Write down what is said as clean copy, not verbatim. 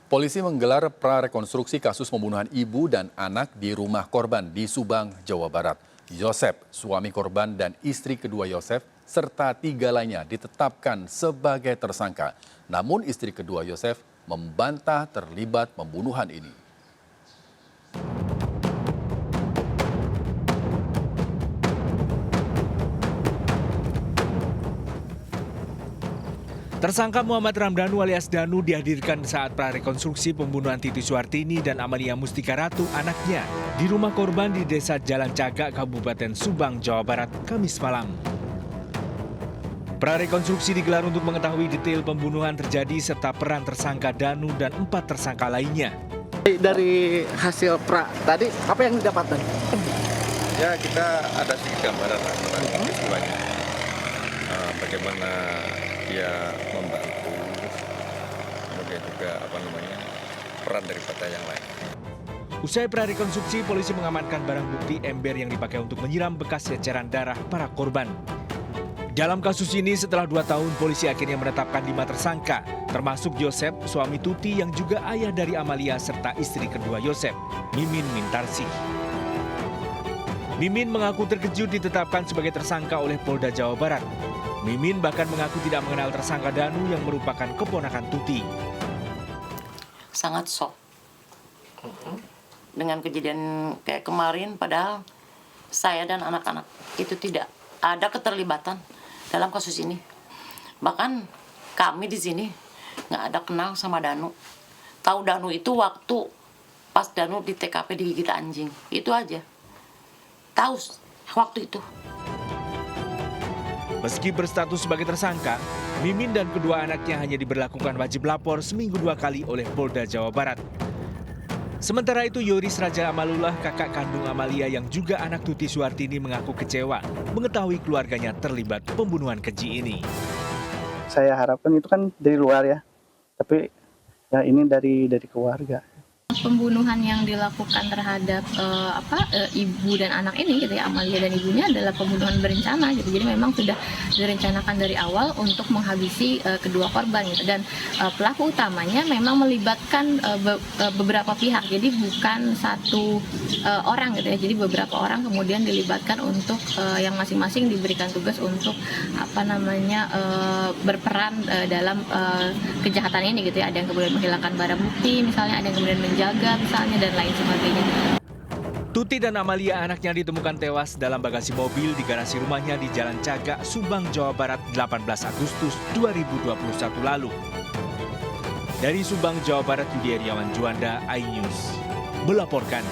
Polisi menggelar prarekonstruksi kasus pembunuhan ibu dan anak di rumah korban di Subang, Jawa Barat. Yosef, suami korban dan istri kedua Yosef, serta 3 lainnya ditetapkan sebagai tersangka. Namun istri kedua Yosef membantah terlibat pembunuhan ini. Tersangka Muhammad Ramdhanu alias Danu dihadirkan saat prarekonstruksi pembunuhan Titi Suhartini dan Amalia Mustika Ratu anaknya di rumah korban di Desa Jalan Cagak, Kabupaten Subang, Jawa Barat, Kamis malam. Prarekonstruksi digelar untuk mengetahui detail pembunuhan terjadi serta peran tersangka Danu dan 4 tersangka lainnya. Dari hasil tadi, apa yang didapatkan? Ya, kita ada sedikit gambaran tentang peristiwanya. Bagaimana dia membantu, kemudian juga peran daripada yang lain. Usai prarekonstruksi, polisi mengamankan barang bukti ember yang dipakai untuk menyiram bekas ceceran darah para korban. Dalam kasus ini, setelah 2 tahun, polisi akhirnya menetapkan 5 tersangka, termasuk Yosef, suami Tuti yang juga ayah dari Amalia serta istri kedua Yosef, Mimin Mintarsi. Mimin mengaku terkejut ditetapkan sebagai tersangka oleh Polda Jawa Barat. Mimin bahkan mengaku tidak mengenal tersangka Danu yang merupakan keponakan Tuti. Sangat shock dengan kejadian kayak kemarin, padahal saya dan anak-anak itu tidak ada keterlibatan dalam kasus ini. Bahkan kami di sini nggak ada kenal sama Danu. Tahu Danu itu waktu pas Danu di TKP digigit anjing, itu aja. Tahu waktu itu. Meski berstatus sebagai tersangka, Mimin dan kedua anaknya hanya diberlakukan wajib lapor seminggu 2 kali oleh Polda Jawa Barat. Sementara itu, Yoris Raja Amalullah, kakak kandung Amalia yang juga anak Tuti Suhartini, mengaku kecewa mengetahui keluarganya terlibat pembunuhan keji ini. Saya harapkan itu kan dari luar ya, tapi ya ini dari keluarga. Pembunuhan yang dilakukan terhadap ibu dan anak ini gitu ya, Amalia dan ibunya, adalah pembunuhan berencana gitu. Jadi memang sudah direncanakan dari awal untuk menghabisi kedua korban gitu. Dan pelaku utamanya memang melibatkan beberapa pihak. Jadi bukan satu orang gitu ya. Jadi beberapa orang kemudian dilibatkan untuk yang masing-masing diberikan tugas untuk berperan dalam kejahatan ini gitu ya. Ada yang kemudian menghilangkan barang bukti misalnya, ada yang kemudian menjaga misalnya, dan lain sebagainya. Tuti dan Amalia anaknya ditemukan tewas dalam bagasi mobil di garasi rumahnya di Jalan Cagak, Subang, Jawa Barat 18 Agustus 2021 lalu. Dari Subang, Jawa Barat, Yudi Iriawan Juanda, iNews melaporkan.